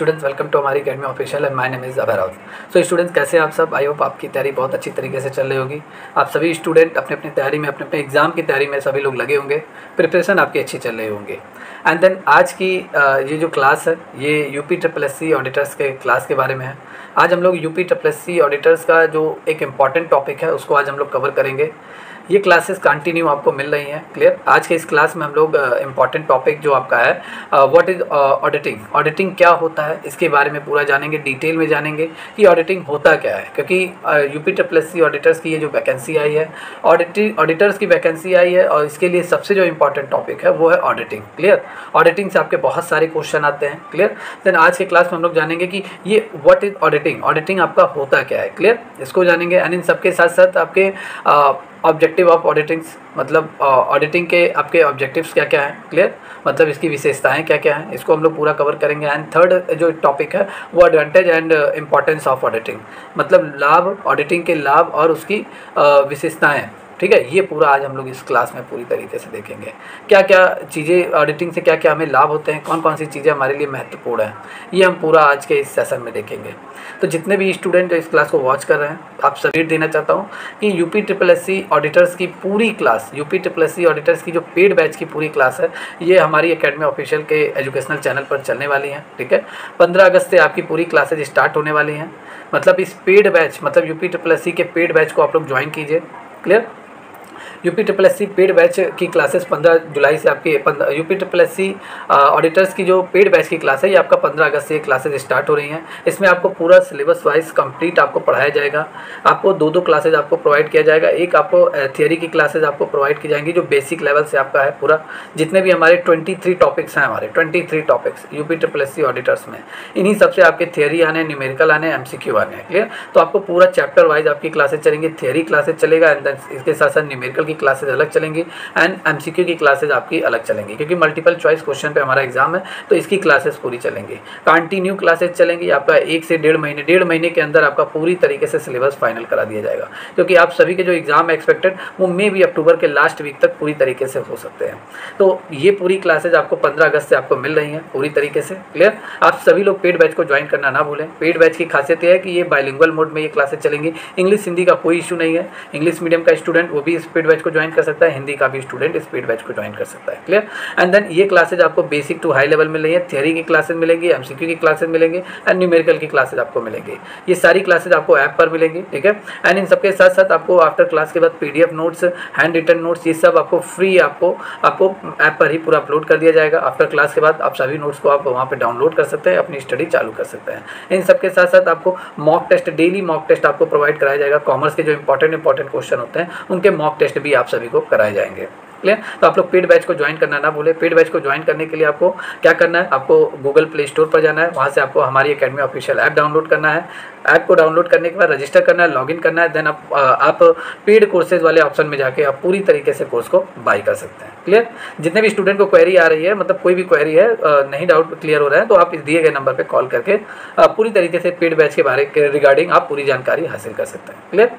Students, welcome to हमारी academy official and my name is Abhay Raut. So students, कैसे हैं आप सब? आई होप आपकी तैयारी बहुत अच्छी तरीके से चल रही होगी। आप सभी स्टूडेंट अपने अपनी तैयारी में, अपने अपने एग्जाम की तैयारी में सभी लोग लगे होंगे। प्रिपरेशन आपकी अच्छी चल रही होंगी। एंड देन आज की ये जो क्लास है, ये UPSSC ऑडिटर्स के क्लास के बारे में है। आज हम लोग UPSSC ऑडिटर्स का जो एक इम्पॉर्टेंट टॉपिक है उसको आज हम लोग कवर करेंगे। ये क्लासेस कंटिन्यू आपको मिल रही हैं, क्लियर। आज के इस क्लास में हम लोग इम्पॉर्टेंट टॉपिक जो आपका है व्हाट इज़ ऑडिटिंग, ऑडिटिंग क्या होता है इसके बारे में पूरा जानेंगे, डिटेल में जानेंगे कि ऑडिटिंग होता क्या है। क्योंकि UPSSC ऑडिटर्स की ये जो वैकेंसी आई है, ऑडिटर्स की वैकेंसी आई है, और इसके लिए सबसे जो इम्पॉर्टेंट टॉपिक है वो है ऑडिटिंग, क्लियर। ऑडिटिंग से आपके बहुत सारे क्वेश्चन आते हैं, क्लियर। देन आज के क्लास में हम लोग जानेंगे कि ये व्हाट इज़ ऑडिटिंग, ऑडिटिंग आपका होता क्या है, क्लियर। इसको जानेंगे। एंड इन सबके साथ साथ आपके ऑब्जेक्टिव ऑफ ऑडिटिंग्स, मतलब ऑडिटिंग के आपके ऑब्जेक्टिव्स क्या क्या हैं, क्लियर। मतलब इसकी विशेषताएं क्या क्या हैं, इसको हम लोग पूरा कवर करेंगे। एंड थर्ड जो टॉपिक है वो advantage and importance of auditing, मतलब लाभ, ऑडिटिंग के लाभ और उसकी विशेषताएं, ठीक है। ये पूरा आज हम लोग इस क्लास में पूरी तरीके से देखेंगे। क्या क्या चीज़ें ऑडिटिंग से क्या क्या हमें लाभ होते हैं, कौन कौन सी चीज़ें हमारे लिए महत्वपूर्ण हैं, ये हम पूरा आज के इस सेशन में देखेंगे। तो जितने भी स्टूडेंट जो इस क्लास को वॉच कर रहे हैं, आप सभी देना चाहता हूँ कि UPSSC ऑडिटर्स की पूरी क्लास, UPSSC ऑडिटर्स की जो पेड बैच की पूरी क्लास है, ये हमारी एकेडमी ऑफिशियल के एजुकेशनल चैनल पर चलने वाली हैं, ठीक है। 15 अगस्त से आपकी पूरी क्लासेज स्टार्ट होने वाली हैं। मतलब इस पेड बैच, मतलब UPSSC के पेड बैच को आप लोग ज्वाइन कीजिए, क्लियर। UPSSC पेड बैच की क्लासेस 15 जुलाई से आपकी UPSSC ऑडिटर्स की जो पेड बैच की क्लास है, ये आपका 15 अगस्त से क्लासेस स्टार्ट हो रही हैं। इसमें आपको पूरा सिलेबस वाइज कंप्लीट आपको पढ़ाया जाएगा। आपको दो क्लासेज आपको प्रोवाइड किया जाएगा। एक आपको थियोरी की क्लासेज आपको प्रोवाइड की जाएंगी जो बेसिक लेवल से आपका है पूरा। जितने भी हमारे 23 टॉपिक्स हैं, हमारे 23 टॉपिक्स UPSSC ऑडिटर्स में, इन्हीं सबसे आपके थियोरी आने, न्यूमेरिकल आने, MCQ आने हैं, क्लियर। तो आपको पूरा चैप्टर वाइज आपकी क्लासेज चलेंगी। थियोरी क्लासेज चलेगा, एंड इसके साथ साथ न्यूमेरिकल की क्लासेज अलग चलेंगी, एंड MCQ की क्लासेज आपकी अलग चलेंगी। क्योंकि मल्टीपल चॉइस क्वेश्चन पे हमारा एग्जाम है, तो इसकी क्लासेस पूरी चलेंगी। कंटिन्यू क्लासेज चलेंगी आपका 1 से 1.5 महीने के अंदर आपका पूरी तरीके से सिलेबस फाइनल करा दिया जाएगा। क्योंकि आप सभी के जो एग्जाम एक्सपेक्टेड वो मे भी अक्टूबर के लास्ट वीक तक पूरी तरीके से हो सकते हैं। तो ये पूरी क्लासेज आपको 15 अगस्त से आपको मिल रही हैं पूरी तरीके से, क्लियर। आप सभी लोग पेड बैच को ज्वाइन करना ना भूलें। पेड बैच की खासियत यह है कि ये बाइलिंगुअल मोड में ये क्लासेज चलेंगी। इंग्लिश हिंदी का कोई इशू नहीं है। इंग्लिश मीडियम का स्टूडेंट वो भी इस पेड बैच को ज्वाइन कर सकता है, हिंदी का भी स्टूडेंट इस पेड बैच को ज्वाइन कर सकता है, क्लियर। एंड देन ये क्लासेज आपको बेसिक टू हाई लेवल मिल रही है। थियोरी की क्लासेज मिलेंगी, MCQ की क्लासेज मिलेंगी, एंड न्यूमेरिकल की क्लासेज आपको मिलेंगी। ये सारी क्लासेज आपको ऐप पर मिलेंगी, ठीक है। एंड इन सबके साथ साथ आपको आफ्टर क्लास के बाद PDF notes, handwritten notes, ये सब आपको फ्री आपको ऐप पर ही पूरा अपलोड कर दिया जाएगा। आफ्टर क्लास के बाद आप सभी नोट्स को आप वहाँ पर डाउनलोड कर सकते हैं, अपनी स्टडी चालू कर सकते हैं। इन सबके साथ साथ आपको mock test, daily mock test आपको प्रोवाइड कराया जाएगा। कॉमर्स के जो इंपॉर्टेंट क्वेश्चन होते हैं उनके मॉक टेस्ट भी आप सभी को कराए जाएंगे, क्लियर। तो आप लोग पेड बैच को ज्वाइन करना ना भूलें। पेड बैच को ज्वाइन करने के लिए आपको क्या करना है, आपको गूगल प्ले स्टोर पर जाना है, वहाँ से आपको हमारी एकेडमी ऑफिशियल ऐप डाउनलोड करना है। ऐप को डाउनलोड करने के बाद रजिस्टर करना है, लॉगिन करना है। देन आप पेड कोर्सेज वाले ऑप्शन में जाके आप पूरी तरीके से कोर्स को बाई कर सकते हैं, क्लियर। जितने भी स्टूडेंट को क्वेरी आ रही है, मतलब कोई भी क्वेरी है, नहीं डाउट क्लियर हो रहा है, तो आप इस दिए गए नंबर पर कॉल करके पूरी तरीके से पेड बैच के बारे के रिगार्डिंग आप पूरी जानकारी हासिल कर सकते हैं, क्लियर।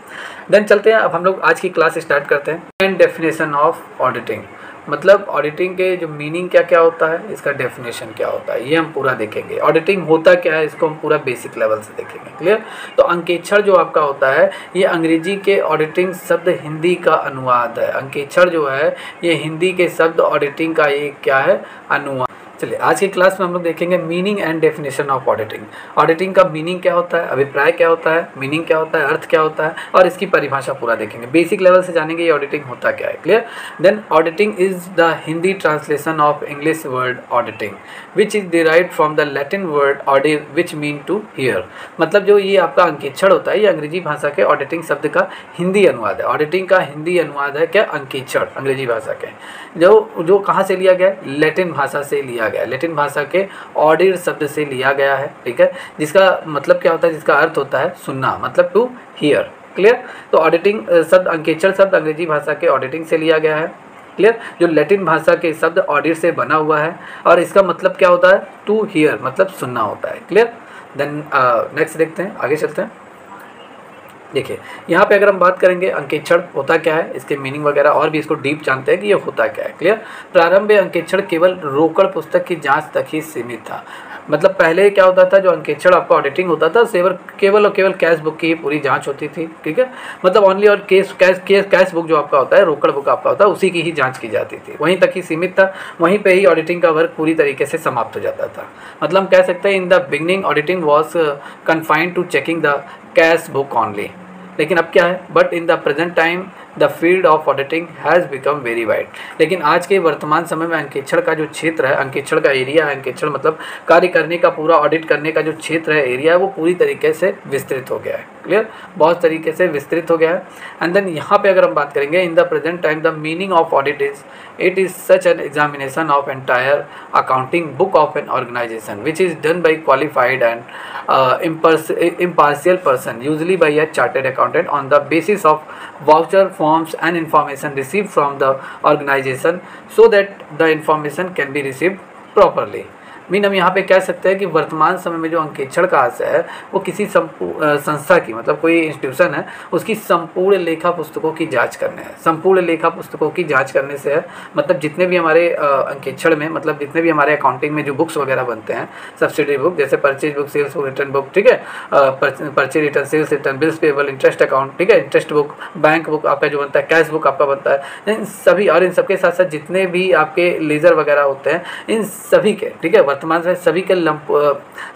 देन चलते हैं, अब हम लोग आज की क्लास स्टार्ट करते हैं। एंड डेफिनेशन ऑफ ऑडिटिंग, मतलब ऑडिटिंग के जो मीनिंग क्या क्या होता है, इसका डेफिनेशन क्या होता है, ये हम पूरा देखेंगे। ऑडिटिंग होता क्या है, इसको हम पूरा बेसिक लेवल से देखेंगे, क्लियर। तो अंकेक्षण जो आपका होता है, ये अंग्रेजी के ऑडिटिंग शब्द हिंदी का अनुवाद है। अंकेक्षण जो है ये हिंदी के शब्द ऑडिटिंग का एक क्या है, अनुवाद। चलिए आज की क्लास में हम लोग देखेंगे meaning and definition of auditing. Auditing का मीनिंग क्या होता है, अभिप्राय क्या होता है, मीनिंग क्या होता है, अर्थ क्या होता है, और इसकी परिभाषा पूरा देखेंगे। बेसिक लेवल से जानेंगे ये ऑडिटिंग होता क्या है, clear. Then auditing is the Hindi translation of English word auditing which is derived from the Latin word audire which mean to hear. मतलब जो ये आपका अंकेक्षण होता है, ये अंग्रेजी भाषा के ऑडिटिंग शब्द का हिंदी अनुवाद है। ऑडिटिंग का हिंदी अनुवाद है क्या, अंकेक्षण, अंग्रेजी भाषा के, जो कहाँ से लिया गया, लैटिन भाषा से लिया गया, लैटिन भाषा के ऑडिर शब्द से लिया गया है, ठीक है। जिसका मतलब क्या होता है, जिसका अर्थ होता है सुनना, मतलब टू हियर, क्लियर। तो ऑडिटिंग शब्द, अंकेक्षण शब्द अंग्रेजी भाषा के ऑडिटिंग से लिया गया है, क्लियर। जो लैटिन भाषा के शब्द ऑडिर से बना हुआ है, और इसका मतलब क्या होता है, टू हियर, मतलब सुनना होता है, क्लियर। देन नेक्स्ट देखते हैं, आगे चलते हैं। देखिए यहाँ पे अगर हम बात करेंगे अंकेक्षण होता क्या है, इसके मीनिंग वगैरह और भी इसको डीप जानते हैं कि ये होता क्या है, क्लियर। प्रारंभ में अंकेक्षण केवल रोकड़ पुस्तक की जांच तक ही सीमित था। मतलब पहले क्या होता था, जो अंकेक्षण आपका ऑडिटिंग होता था केवल और केवल कैश बुक की ही पूरी जांच होती थी, ठीक है। मतलब ओनली और कैश बुक जो आपका होता है, रोकड़ बुक आपका होता है, उसी की ही जांच की जाती थी, वहीं तक ही सीमित था, वहीं पे ही ऑडिटिंग का वर्क पूरी तरीके से समाप्त हो जाता था। मतलब हम कह सकते हैं in the beginning auditing was confined to checking the cash book only. लेकिन अब क्या है, but in the present time the field of auditing has become very wide. लेकिन आज के वर्तमान समय में अंकेक्षण का जो क्षेत्र है, अंकेक्षण का एरिया है, अंकेक्षण मतलब कार्य करने का, पूरा ऑडिट करने का जो क्षेत्र है, एरिया है, वो पूरी तरीके से विस्तृत हो गया है। क्लियर, बहुत तरीके से विस्तृत हो गया है। एंड देन यहाँ पे अगर हम बात करेंगे in the present time the meaning of audit is it is such an examination of entire accounting book of an organization which is done by qualified and impartial person, usually by a chartered accountant, on the basis of voucher forms and information received from the organization, so that the information can be received properly. Mean हम यहाँ पे कह सकते हैं कि वर्तमान समय में जो अंकेक्षण का आशय है वो किसी संस्था की, मतलब कोई इंस्टीट्यूशन है, उसकी संपूर्ण लेखा पुस्तकों की जांच करने है। संपूर्ण लेखा पुस्तकों की जांच करने से है मतलब जितने भी हमारे अंकेक्षण में, मतलब जितने भी हमारे अकाउंटिंग में जो बुक्स वगैरह बनते हैं, सब्सिडरी बुक जैसे purchase book, sales book, return book, ठीक है, purchase return, sales return, bills payable, interest account, ठीक है, इंटरेस्ट बुक, बैंक बुक आपका जो बनता है, कैश बुक आपका बनता है, इन सभी और इन सबके साथ साथ जितने भी आपके लेजर वगैरह होते हैं, इन सभी के, ठीक है, वर्तमान में सभी के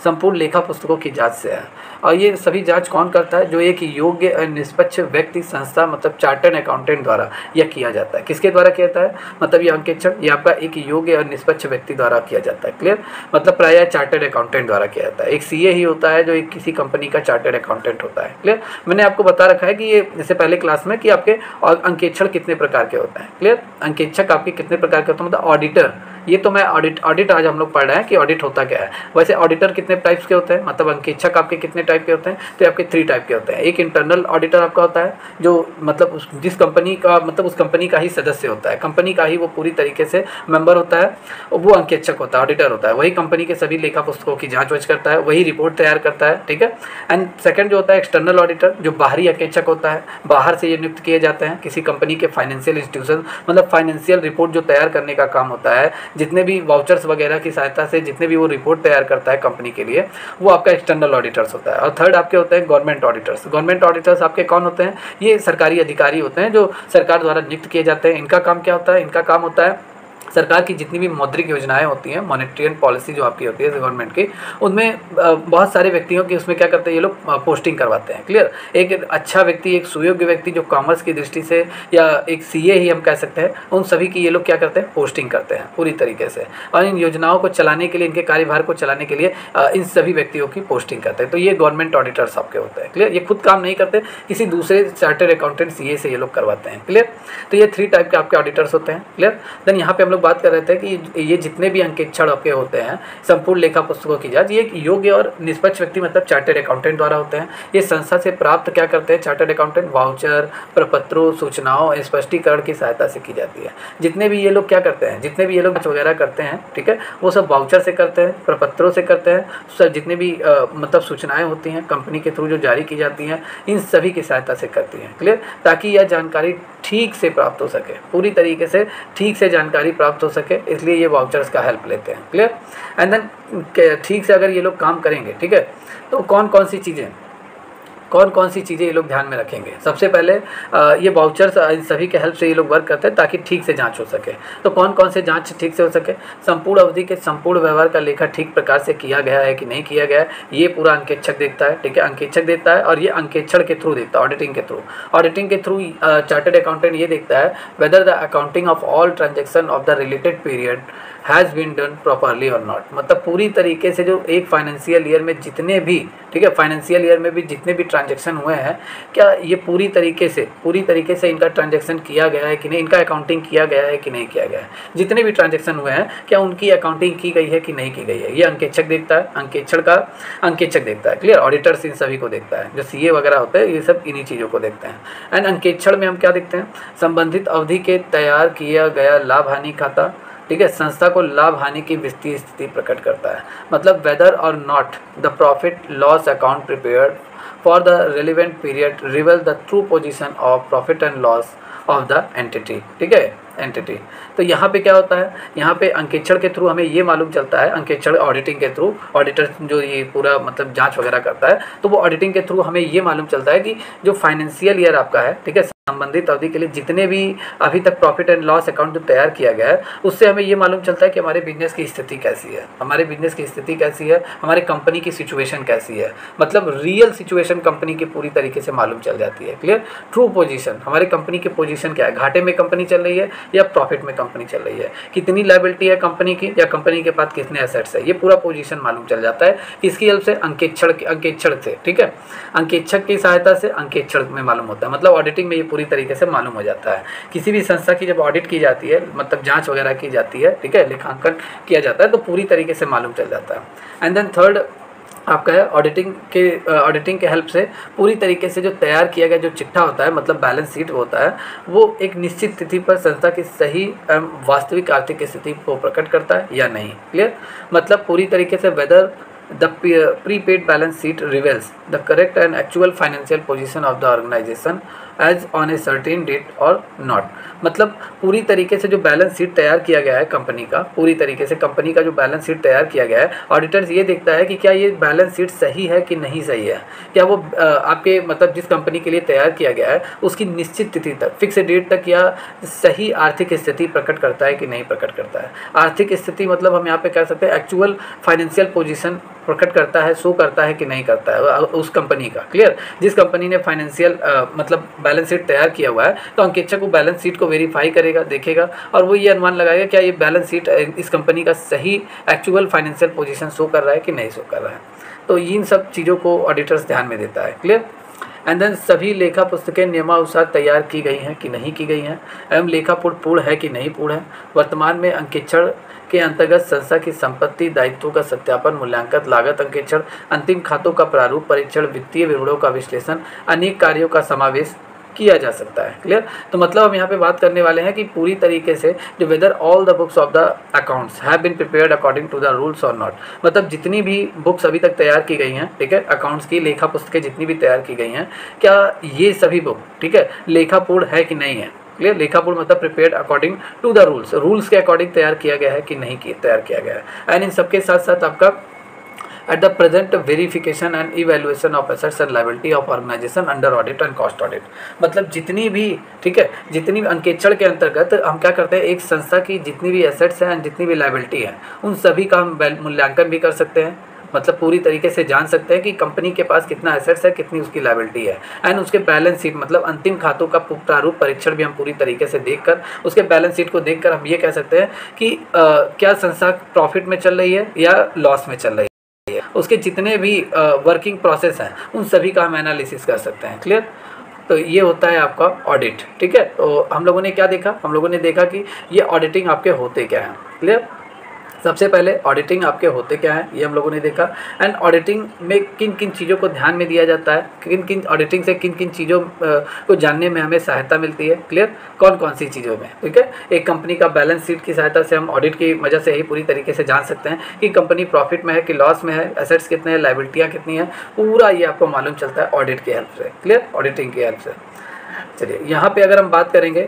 संपूर्ण लेखा पुस्तकों की जांच से है। और ये सभी जांच कौन करता है? जो एक योग्य और निष्पक्ष व्यक्ति, संस्था, मतलब चार्टर्ड अकाउंटेंट द्वारा यह किया जाता है। किसके द्वारा किया जाता है? मतलब ये अंकेक्षण ये आपका एक योग्य और निष्पक्ष व्यक्ति द्वारा किया जाता है। क्लियर, मतलब प्रायः चार्टर्ड अकाउंटेंट द्वारा किया जाता है। एक सीए ही होता है जो एक किसी कंपनी का चार्टर्ड अकाउंटेंट होता है। क्लियर, मैंने आपको बता रखा है कि ये जैसे पहले क्लास में कि आपके अंकेक्षण कितने प्रकार के होते हैं। क्लियर, अंकेक्षक आपके कितने प्रकार के होते हैं, मतलब ऑडिटर, ये तो मैं ऑडिट आज हम लोग पढ़ रहे हैं कि ऑडिट होता क्या है। वैसे ऑडिटर कितने टाइप्स के होते हैं, मतलब अंकेक्षक आपके कितने टाइप के होते हैं, तो आपके 3 टाइप के होते हैं। एक इंटरनल ऑडिटर आपका होता है जो मतलब जिस कंपनी का, मतलब उस कंपनी का ही सदस्य होता है, कंपनी का ही वो पूरी तरीके से मेंबर होता है, वो अंकेक्षक होता है, ऑडिटर होता है। वही कंपनी के सभी लेखा पुस्तकों की जाँच वाँच करता है, वही रिपोर्ट तैयार करता है। ठीक है, एंड सेकेंड जो होता है एक्सटर्नल ऑडिटर, जो बाहरी अंकेक्षक होता है, बाहर से ये नियुक्त किए जाते हैं किसी कंपनी के फाइनेंशियल इंस्टीट्यूशन, मतलब फाइनेंशियल रिपोर्ट जो तैयार करने का काम होता है, जितने भी वाउचर्स वगैरह की सहायता से जितने भी वो रिपोर्ट तैयार करता है कंपनी के लिए, वो आपका एक्सटर्नल ऑडिटर्स होता है। और थर्ड आपके होते हैं गवर्नमेंट ऑडिटर्स। गवर्नमेंट ऑडिटर्स आपके कौन होते हैं? ये सरकारी अधिकारी होते हैं जो सरकार द्वारा नियुक्त किए जाते हैं। इनका काम क्या होता है? इनका काम होता है सरकार की जितनी भी मौद्रिक योजनाएं होती हैं, मॉनेटरी पॉलिसी जो आपकी होती है गवर्नमेंट की, उनमें बहुत सारे व्यक्तियों की उसमें क्या करते हैं ये लोग पोस्टिंग करवाते हैं। क्लियर, एक अच्छा व्यक्ति, एक सुयोग्य व्यक्ति जो कॉमर्स की दृष्टि से, या एक सीए ही हम कह सकते हैं, उन सभी की ये लोग क्या करते हैं? पोस्टिंग करते हैं पूरी तरीके से। और इन योजनाओं को चलाने के लिए, इनके कार्यभार को चलाने के लिए इन सभी व्यक्तियों की पोस्टिंग करते हैं। तो ये गवर्नमेंट ऑडिटर्स आपके होते हैं। क्लियर, ये खुद काम नहीं करते, किसी दूसरे चार्टर्ड अकाउंटेंट सीए से ये लोग करवाते हैं। क्लियर, तो ये 3 टाइप के आपके ऑडिटर्स होते हैं। क्लियर, देन यहाँ पे हम लोग बात कर रहे थे कि ये जितने भी अंकेक्षण आपके होते हैं, संपूर्ण लेखा पुस्तकों की जांच, ये एक योग्य और निष्पक्ष व्यक्ति, मतलब चार्टर्ड अकाउंटेंट द्वारा होते हैं। ये संस्था से प्राप्त क्या करते हैं चार्टर्ड अकाउंटेंट? वाउचर, प्रपत्रों, सूचनाओं, स्पष्टीकरण की सहायता से की जाती है। जितने भी ये लोग क्या करते हैं, जितने भी ये लोग वगैरह करते हैं, ठीक है, वो सब वाउचर से करते हैं, प्रपत्रों से करते हैं, सब जितने भी मतलब सूचनाएं होती हैं कंपनी के थ्रू जो जारी की जाती हैं, इन सभी की सहायता से करती हैं। क्लियर, ताकि यह जानकारी ठीक से प्राप्त हो सके, पूरी तरीके से ठीक से जानकारी प्राप्त हो सके, इसलिए ये वाउचर्स का हेल्प लेते हैं। क्लियर, एंड देन ठीक से अगर ये लोग काम करेंगे, ठीक है, तो कौन कौन सी चीज़ें ये लोग ध्यान में रखेंगे? सबसे पहले ये वाउचर्स इन सभी के हेल्प से ये लोग वर्क करते हैं ताकि ठीक से जांच हो सके। तो कौन कौन से जांच ठीक से हो सके? संपूर्ण अवधि के संपूर्ण व्यवहार का लेखा ठीक प्रकार से किया गया है कि नहीं किया गया है, ये पूरा अंकेक्षक देखता है। ठीक है, अंकेक्षक देखता है, और ये अंकेक्षण के थ्रू देखता है, ऑडिटिंग के थ्रू चार्टर्ड अकाउंटेंट ये देखता है whether the accounting of all transaction of the related period has been done properly और नॉट। मतलब पूरी तरीके से जो एक फाइनेंशियल ईयर में जितने भी, ठीक है, फाइनेंशियल ईयर में भी जितने भी ट्रांजैक्शन हुए हैं, क्या ये पूरी तरीके से इनका ट्रांजैक्शन किया गया है कि नहीं, इनका अकाउंटिंग किया गया है कि नहीं किया गया है। जितने भी ट्रांजैक्शन हुए हैं क्या उनकी अकाउंटिंग की गई है कि नहीं की गई है, ये अंकेक्षक देखता है, अंकेक्षक देखता है। क्लियर, ऑडिटर्स इन सभी को देखता है, जो सीए वगैरह होते हैं ये सब इन्हीं चीज़ों को देखते हैं। एंड अंकेक्षण में हम क्या देखते हैं? संबंधित अवधि के तैयार किया गया लाभ हानि खाता, ठीक है, संस्था को लाभ हानि की वित्तीय स्थिति प्रकट करता है। मतलब वेदर और not the profit loss account prepared for the relevant period रिवेल the true position of profit and loss of the entity. ठीक है, एंटिटी। तो यहाँ पे क्या होता है, यहाँ पे अंकेक्षण के थ्रू हमें ये मालूम चलता है, अंकेक्षण ऑडिटिंग के थ्रू, ऑडिटर जो ये पूरा मतलब जांच वगैरह करता है, तो वो ऑडिटिंग के थ्रू हमें ये मालूम चलता है कि जो फाइनेंशियल ईयर आपका है, ठीक है, संबंधित अवधि के लिए जितने भी अभी तक प्रॉफिट एंड लॉस अकाउंट जो तैयार किया गया है, उससे हमें ये मालूम चलता है कि हमारे बिजनेस की स्थिति कैसी है, हमारे बिजनेस की स्थिति कैसी है, हमारे कंपनी की सिचुएशन कैसी है, मतलब रियल सिचुएशन कंपनी की पूरी तरीके से मालूम चल जाती है। क्लियर? ट्रू पोजीशन, हमारे कंपनी की पोजीशन क्या है, घाटे में कंपनी चल रही है या प्रॉफिट में कंपनी चल रही है, कितनी लायबिलिटी है कंपनी की, या कंपनी के पास कितने एसेट्स है, ये पूरा पोजीशन मालूम चल जाता है। इसकी हेल्प से अंकेक्षण से, ठीक है, अंकेक्षक की सहायता से अंकेक्षण में मालूम होता है, मतलब ऑडिटिंग में ये पूरी तरीके से मालूम हो जाता है। किसी भी संस्था की जब ऑडिट की जाती है, मतलब जांच वगैरह की जाती है, ठीक है, लेखांकन किया जाता है, तो पूरी तरीके से मालूम चल जाता है। एंड देन थर्ड आपका है ऑडिटिंग के हेल्प से पूरी तरीके से जो तैयार किया गया जो चिट्ठा होता है, मतलब बैलेंस शीट होता है, वो एक निश्चित तिथि पर संस्था की सही एवं वास्तविक आर्थिक स्थिति को प्रकट करता है या नहीं। क्लियर? मतलब पूरी तरीके से weather the prepaid balance sheet reveals the correct and actual financial position of the organization as on a certain date or not। मतलब पूरी तरीके से जो बैलेंस शीट तैयार किया गया है कंपनी का, पूरी तरीके से कंपनी का जो बैलेंस शीट तैयार किया गया है, ऑडिटर्स ये देखता है कि क्या ये बैलेंस शीट सही है कि नहीं सही है, क्या वो आपके मतलब जिस कंपनी के लिए तैयार किया गया है उसकी निश्चित तिथि तक, फिक्स डेट तक, या सही आर्थिक स्थिति प्रकट करता है कि नहीं प्रकट करता है। आर्थिक स्थिति मतलब हम यहाँ पे कह सकते हैं एक्चुअल फाइनेंशियल पोजीशन प्रकट करता है, शो करता है कि नहीं करता है उस कंपनी का। क्लियर? जिस कंपनी ने फाइनेंशियल मतलब बैलेंस शीट तैयार किया हुआ है, तो अंकेक्षक को बैलेंस शीट को वेरीफाई करेगा, देखेगा, और वो ये अनुमान लगाएगा क्या ये बैलेंस शीट इस कंपनी का सही एक्चुअल फाइनेंशियल पोजीशन शो कर रहा है कि नहीं शो कर रहा है। तो इन सब चीज़ों को ऑडिटर्स ध्यान में देता है। क्लियर? एंड देन सभी लेखा पुस्तकें नियमानुसार तैयार की गई हैं कि नहीं की गई हैं, एवं लेखा पूर्ण है कि नहीं पूर्ण है। वर्तमान में अंकेक्षण के अंतर्गत संस्था की संपत्ति दायित्वों का सत्यापन, मूल्यांकन, लागत अंकेक्षण, अंतिम खातों का प्रारूप परीक्षण, वित्तीय विवरणों का विश्लेषण, अनेक कार्यों का समावेश किया जा सकता है। क्लियर? तो मतलब हम यहाँ पे बात करने वाले हैं कि पूरी तरीके से जो whether all the books of the accounts have been prepared according to the rules और नॉट। मतलब जितनी भी बुक्स अभी तक तैयार की गई हैं, ठीक है, अकाउंट्स की लेखा पुस्तकें जितनी भी तैयार की गई हैं, क्या ये सभी बुक, ठीक है, लेखापूर्ण है कि नहीं है। क्लियर? लेखापूर्ण मतलब prepared according to the rules के अकॉर्डिंग तैयार किया गया है कि नहीं तैयार किया गया है। एंड इन सबके साथ साथ आपका at the present verification and evaluation of assets and liability of organization under audit and cost audit। मतलब जितनी भी, ठीक है, जितनी भी अंकेक्षण के अंतर्गत हम क्या करते हैं, एक संस्था की जितनी भी एसेट्स हैं, जितनी भी लायबिलिटी है, उन सभी का हम मूल्यांकन भी कर सकते हैं, मतलब पूरी तरीके से जान सकते हैं कि कंपनी के पास कितना एसेट्स है, कितनी उसकी लायबिलिटी है। एंड उसके बैलेंस शीट मतलब अंतिम खातों का प्रारूप परीक्षण भी हम पूरी तरीके से देखकर, उसके बैलेंस शीट को देखकर हम ये कह सकते हैं कि क्या संस्था प्रॉफिट में चल रही है या लॉस में चल रही है। उसके जितने भी वर्किंग प्रोसेस हैं, उन सभी का हम एनालिसिस कर सकते हैं। क्लियर? तो ये होता है आपका ऑडिट। ठीक है, तो हम लोगों ने क्या देखा, हम लोगों ने देखा कि ये ऑडिटिंग आपके होते क्या हैं। क्लियर? सबसे पहले ऑडिटिंग आपके होते क्या हैं, ये हम लोगों ने देखा। एंड ऑडिटिंग में किन किन चीज़ों को ध्यान में दिया जाता है, किन किन ऑडिटिंग से किन किन चीज़ों को जानने में हमें सहायता मिलती है। क्लियर? कौन कौन सी चीज़ों में, ठीक है। एक कंपनी का बैलेंस शीट की सहायता से हम ऑडिट की वजह से ही पूरी तरीके से जान सकते हैं कि कंपनी प्रॉफिट में है कि लॉस में है, एसेट्स कितने हैं, लायबिलिटियाँ कितनी हैं, पूरा ये आपको मालूम चलता है ऑडिट की हेल्प से। क्लियर? ऑडिटिंग की हेल्प से। चलिए यहाँ पर अगर हम बात करेंगे,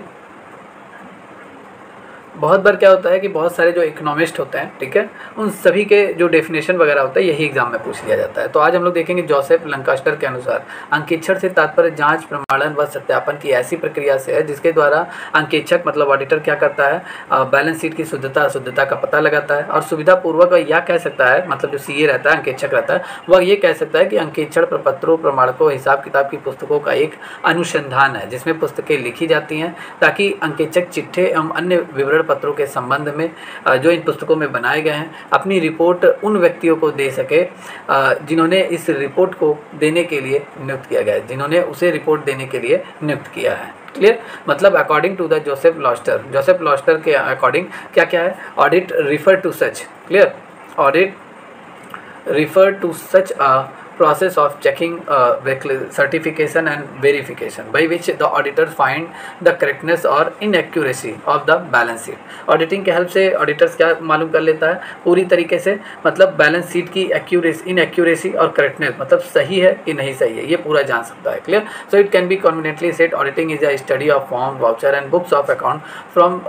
बहुत बार क्या होता है कि बहुत सारे जो इकोनॉमिस्ट होते हैं, ठीक है, उन सभी के जो डेफिनेशन वगैरह होता है यही एग्जाम में पूछ लिया जाता है। तो आज हम लोग देखेंगे जोसेफ लंकास्टर के अनुसार अंकेक्षण से तात्पर्य जांच, प्रमाणन व सत्यापन की ऐसी प्रक्रिया से है जिसके द्वारा अंकेक्षक मतलब ऑडिटर क्या करता है, बैलेंस शीट की शुद्धता अशुद्धता का पता लगाता है और सुविधापूर्वक यह कह सकता है, मतलब जो सीए रहता है, अंकेक्षक रहता है, वह ये कह सकता है कि अंकेक्षण प्रपत्रों, प्रमाणकों, हिसाब किताब की पुस्तकों का एक अनुसंधान है जिसमें पुस्तकें लिखी जाती हैं ताकि अंकेक्षक चिट्ठे एवं अन्य विवरण पत्रों के संबंध में जो इन पुस्तकों में बनाए गए हैं अपनी रिपोर्ट उन व्यक्तियों को दे सके जिन्होंने इस रिपोर्ट को देने के लिए नियुक्त किया गया है, जिन्होंने उसे रिपोर्ट देने के लिए नियुक्त किया है। क्लियर? मतलब according to the Joseph Loster के अकॉर्डिंग क्या क्या है, audit refer to such, clear, audit refer to such a process of checking certification and verification by which the auditors find the correctness or inaccuracy of the balance sheet. Auditing के help से auditors क्या मालूम कर लेता है पूरी तरीके से, मतलब बैलेंस शीट की इनएक्यूरेसी और करेक्टनेस, मतलब सही है कि नहीं सही है, ये पूरा जान सकता है. Clear. So it can be conveniently said auditing is a study of form, voucher and books of account from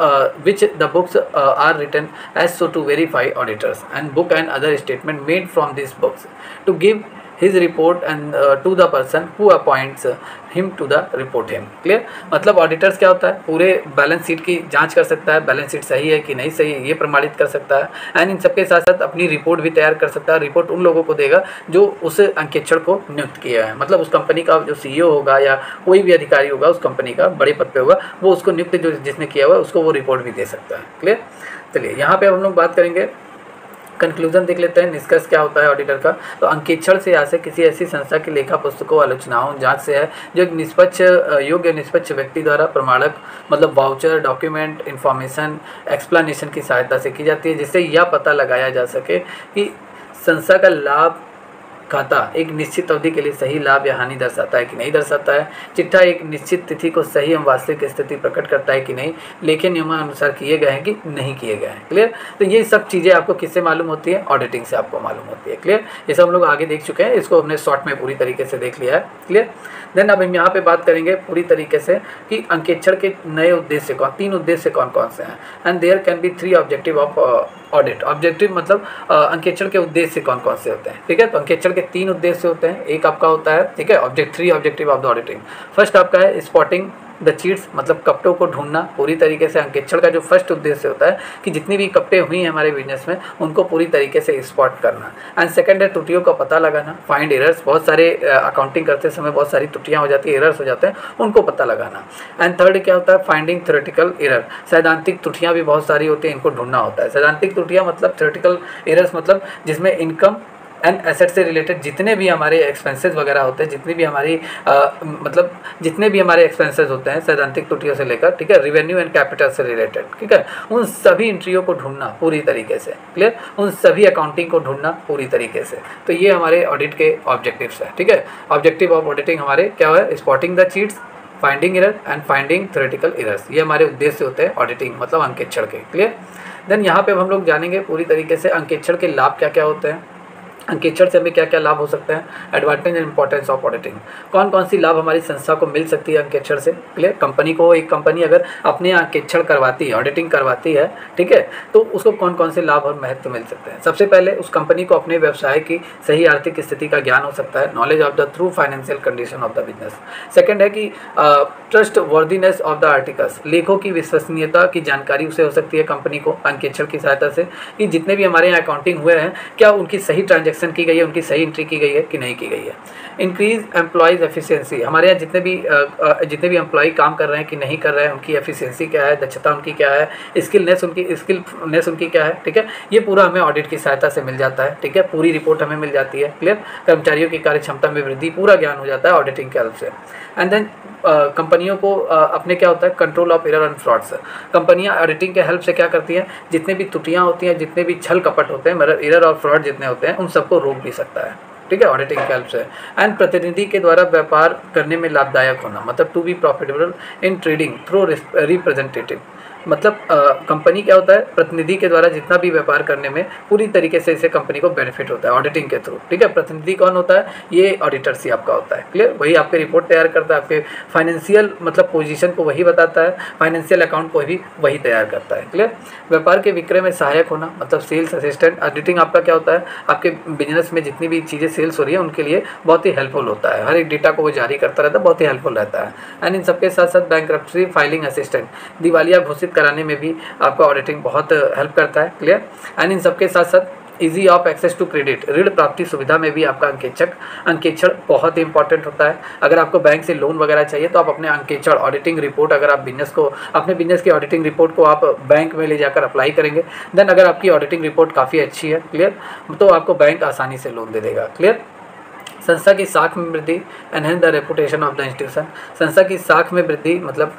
which the books are written as so to verify auditors and book and other statement made from these books to give his report and to the person who appoints him to the report him. Clear. मतलब auditors क्या होता है, पूरे balance sheet की जांच कर सकता है, बैलेंस शीट सही है कि नहीं सही है ये प्रमाणित कर सकता है, एंड इन सबके साथ साथ अपनी रिपोर्ट भी तैयार कर सकता है. रिपोर्ट उन लोगों को देगा जो उस अंकेक्षण को नियुक्त किया है, मतलब उस कंपनी का जो CEO होगा या कोई भी अधिकारी होगा उस कंपनी का बड़े पद पे होगा, वो उसको नियुक्त जो जिसने किया हुआ है उसको वो रिपोर्ट भी दे सकता है. क्लियर. चलिए यहाँ पे हम लोग बात करेंगे, कंक्लूजन देख लेते हैं, निष्कर्ष क्या होता है ऑडिटर का. तो अंकेक्षण से यहाँ से किसी ऐसी संस्था की लेखा पुस्तकों, आलोचनाओं, जांच से है जो एक निष्पक्ष योग्य निष्पक्ष व्यक्ति द्वारा प्रमाणक मतलब वाउचर, डॉक्यूमेंट, इंफॉर्मेशन, एक्सप्लेनेशन की सहायता से की जाती है, जिससे यह पता लगाया जा सके कि संस्था का लाभ खाता एक निश्चित अवधि के लिए सही लाभ या हानि दर्शाता है कि नहीं दर्शाता है. चिट्ठा एक निश्चित तिथि को सही एवं वास्तविक स्थिति प्रकट करता है कि नहीं, लेखन नियमानुसार किए गए हैं कि नहीं किए गए हैं. क्लियर. तो ये सब चीज़ें आपको किससे मालूम होती है, ऑडिटिंग से आपको मालूम होती है. क्लियर. ये सब हम लोग आगे देख चुके हैं, इसको हमने शॉर्ट में पूरी तरीके से देख लिया है. क्लियर. देन अब हम यहाँ पे बात करेंगे पूरी तरीके से कि अंकेक्षण के नए उद्देश्य तीन उद्देश्य कौन कौन से हैं. And there can be 3 objective of audit. Objective मतलब अंकेक्षण के उद्देश्य कौन कौन से होते हैं. ठीक है. तो अंकेक्षण के 3 उद्देश्य होते हैं. एक आपका होता है, ठीक है, 3 objective of the auditing. First आपका है स्पॉटिंग द चीट्स, मतलब कपटों को ढूंढना. पूरी तरीके से अंकेक्षण का जो फर्स्ट उद्देश्य होता है कि जितनी भी कपटें हुई हैं हमारे बिजनेस में उनको पूरी तरीके से स्पॉट करना. एंड सेकंड है त्रुटियों का पता लगाना, फाइंड एरर्स. बहुत सारे अकाउंटिंग करते समय बहुत सारी त्रुटियां हो जाती है, एरर्स हो जाते हैं, उनको पता लगाना. एंड थर्ड क्या होता है, फाइंडिंग थ्योरेटिकल एरर. सैद्धांतिक त्रुटियां भी बहुत सारी होती हैं, इनको ढूंढना होता है. सैद्धांतिक त्रुटियां मतलब थ्योरेटिकल एरर्स मतलब जिसमें इनकम एंड एसेट से रिलेटेड जितने भी हमारे एक्सपेंसेस वगैरह होते हैं, जितनी भी हमारी मतलब जितने भी हमारे एक्सपेंसेस होते हैं सैद्धांतिक त्रुटियों से लेकर, ठीक है, रेवेन्यू एंड कैपिटल से रिलेटेड, ठीक है, उन सभी एंट्रियों को ढूंढना पूरी तरीके से. क्लियर. उन सभी अकाउंटिंग को ढूंढना पूरी तरीके से. तो ये हमारे ऑडिट के ऑब्जेक्टिव्स हैं. ठीक है. ऑब्जेक्टिव ऑफ ऑडिटिंग हमारे क्या है, spotting the cheats, finding error and finding theoretical errors. ये हमारे उद्देश्य होते हैं ऑडिटिंग मतलब अंकेक्षण के. क्लियर. देन यहाँ पे हम लोग जानेंगे पूरी तरीके से अंकेक्षण के लाभ क्या क्या होते हैं, अंकेक्षण से हमें क्या क्या लाभ हो सकते हैं, advantage and importance of auditing. कौन कौन सी लाभ हमारी संस्था को मिल सकती है अंकेक्षण से. क्लियर. कंपनी को, एक कंपनी अगर अपने अंकेक्षण करवाती है, ऑडिटिंग करवाती है, ठीक है, तो उसको कौन कौन से लाभ और महत्व मिल सकते हैं. सबसे पहले उस कंपनी को अपने व्यवसाय की सही आर्थिक स्थिति का ज्ञान हो सकता है, knowledge of the through financial condition of the business. Second है कि trust worthiness of the articles, लेखों की विश्वसनीयता की जानकारी उसे हो सकती है कंपनी को अंकेक्षण की सहायता से कि जितने भी हमारे यहाँ अकाउंटिंग हुए हैं क्या उनकी सही ट्रांजेक्शन की गई है, उनकी सही एंट्री की गई है कि नहीं की गई है. इंक्रीज एम्प्लॉयज़ एफिशिएंसी, हमारे यहाँ जितने भी एम्प्लॉय काम कर रहे हैं कि नहीं कर रहे हैं, उनकी एफिशिएंसी क्या है, दक्षता उनकी क्या है, स्किलनेस उनकी क्या है. ठीक है. ये पूरा हमें ऑडिट की सहायता से मिल जाता है. ठीक है. पूरी रिपोर्ट हमें मिल जाती है. क्लियर. कर्मचारियों की कार्य क्षमता में वृद्धि, पूरा ज्ञान हो जाता है ऑडिटिंग के हेल्प से. एंड देन कंपनियों को अपने क्या होता है, control of error and frauds. कंपनियां ऑडिटिंग के हेल्प से क्या करती हैं, जितने भी त्रुटियां होती हैं, जितने भी छल कपट होते हैं, मतलब एरर और फ्रॉड जितने होते हैं, उन सबको रोक भी सकता है. ठीक है, ऑडिटिंग के हेल्प से. एंड प्रतिनिधि के द्वारा व्यापार करने में लाभदायक होना, मतलब to be profitable in trading through representative. मतलब कंपनी क्या होता है, प्रतिनिधि के द्वारा जितना भी व्यापार करने में पूरी तरीके से इसे कंपनी को बेनिफिट होता है ऑडिटिंग के थ्रू. ठीक है. प्रतिनिधि कौन होता है, ये ऑडिटर्स ही आपका होता है. क्लियर. वही आपकी रिपोर्ट तैयार करता है, आपके फाइनेंशियल मतलब पोजीशन को वही बताता है, फाइनेंशियल अकाउंट को भी वही तैयार करता है. क्लियर. व्यापार के विक्रय में सहायक होना, मतलब सेल्स असिस्टेंट. ऑडिटिंग आपका क्या होता है, आपके बिजनेस में जितनी भी चीज़ें सेल्स हो रही है उनके लिए बहुत ही हेल्पफुल होता है, हर एक डेटा को वो जारी करता रहता है, बहुत ही हेल्पफुल रहता है. एंड इन सबके साथ साथ बैंक्रप्सी फाइलिंग असिस्टेंट, दिवालिया घोषित कराने में भी आपका ऑडिटिंग बहुत हेल्प करता है. क्लियर. एंड इन सबके साथ साथ easy of access to credit, ऋण प्राप्ति सुविधा में भी आपका अंकेक्षण बहुत ही इंपॉर्टेंट होता है. अगर आपको बैंक से लोन वगैरह चाहिए तो आप अपने अंकेक्षण ऑडिटिंग रिपोर्ट, अगर आप अपने बिजनेस की ऑडिटिंग रिपोर्ट को आप बैंक में ले जाकर अप्लाई करेंगे, देन अगर आपकी ऑडिटिंग रिपोर्ट काफ़ी अच्छी है, क्लियर, तो आपको बैंक आसानी से लोन दे देगा. क्लियर. संस्था की साख में वृद्धि, enhance the reputation of the institution. संस्था की साख में वृद्धि मतलब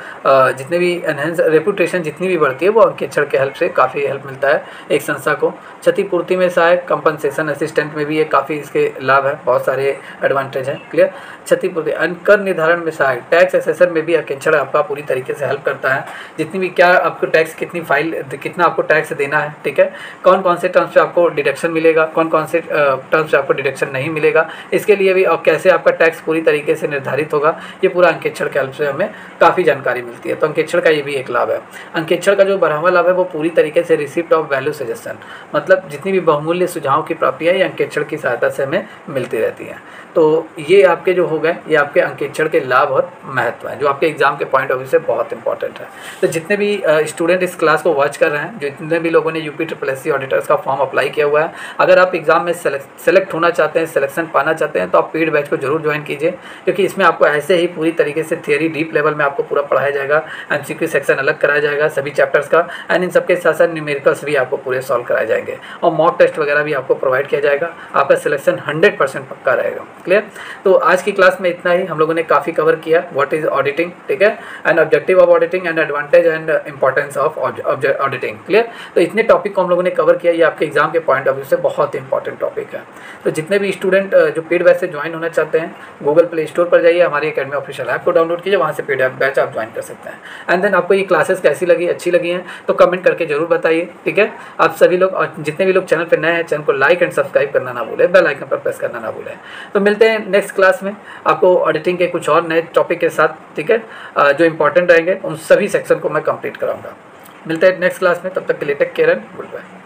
जितने भी एनहेंस रेपुटेशन जितनी भी बढ़ती है वो अंकेक्षण के हेल्प से काफ़ी हेल्प मिलता है एक संस्था को। क्षतिपूर्ति में सहायक, कंपनसेशन असिस्टेंट में भी ये काफ़ी इसके लाभ है, बहुत सारे एडवांटेज हैं। क्लियर। क्षतिपूर्ति, कर निर्धारण में सहायक, टैक्स असेसर में भी अंकेक्षण आपका पूरी तरीके से हेल्प करता है। जितनी भी क्या आपको टैक्स कितनी फाइल कितना आपको टैक्स देना है, ठीक है, कौन कौन से टर्म्स पे आपको डिडक्शन मिलेगा, कौन कौन से टर्म्स पे आपको डिडक्शन नहीं मिलेगा, इसके लिए भी और कैसे आपका टैक्स पूरी तरीके से निर्धारित होगा, ये पूरा अंकेक्षण के हेल्प से हमें काफ़ी जानकारी मिलती है। तो अंकेक्षण का ये भी एक लाभ है। अंकेक्षण का जो बढ़ावा लाभ है वो पूरी तरीके से रिसिप्ट ऑफ वैल्यू सजेशन, मतलब जितनी भी बहुमूल्य सुझाव की प्राप्ति है ये अंकेक्षण की सहायता से हमें मिलती रहती है। तो ये आपके जो हो गए ये आपके अंकेक्षण के लाभ और महत्व हैं जो आपके एग्जाम के पॉइंट ऑफ व्यू से बहुत इंपॉर्टेंट है। तो जितने भी स्टूडेंट इस क्लास को वॉच कर रहे हैं, जितने भी लोगों ने UPSSC ऑडिटर्स का फॉर्म अप्लाई किया हुआ है, अगर आप एग्जाम में सेलेक्ट होना चाहते हैं, सिलेक्शन पाना चाहते हैं, तो आप पेड बैच को जरूर ज्वाइन कीजिए, क्योंकि इसमें आपको ऐसे ही पूरी तरीके से थियरी डीप लेवल में आपको पूरा पढ़ाया जाएगा, MCQ सेक्शन अलग कराया जाएगा सभी चैप्टर्स का, एंड इन सबके साथ साथ न्यूमेरिकल्स भी आपको पूरे सॉल्व कराए जाएंगे और मॉक टेस्ट वगैरह भी आपको प्रोवाइड किया जाएगा। आपका सिलेक्शन 100% पक्का रहेगा। क्लियर। तो आज की क्लास में इतना ही, हम लोगों ने काफ़ी कवर किया व्हाट इज ऑडिटिंग, ठीक है, and objective of auditing and advantage and importance of auditing. Clear. तो इतने टॉपिक को हम लोगों ने कवर किया, ये आपके एग्जाम के पॉइंट ऑफ व्यू से बहुत इंपॉर्टेंट टॉपिक है। तो जितने भी स्टूडेंट जो पेड बैच से ज्वाइन होना चाहते हैं, गूगल प्ले स्टोर पर जाइए, हमारी अकेडमी ऑफिशियल ऐप को डाउनलोड कीजिए, वहाँ से पेड बैच आप ज्वाइन कर सकते हैं। एंड देन आपको ये क्लासेस कैसी लगी, अच्छी लगी हैं तो कमेंट करके जरूर बताइए, ठीक है। आप सभी लोग और जितने भी लोग चैनल पर नए हैं, चैनल को लाइक एंड सब्सक्राइब करना ना भूलें, बेल आइकन पर प्रेस करना ना भूलें। तो मिलते हैं नेक्स्ट क्लास में आपको ऑडिटिंग के कुछ और नए टॉपिक के साथ, ठीक है, जो इंपॉर्टेंट रहेंगे उन सभी सेक्शन को मैं कंप्लीट कराऊंगा। मिलते हैं नेक्स्ट क्लास में, तब तक के लिए take care and good bye.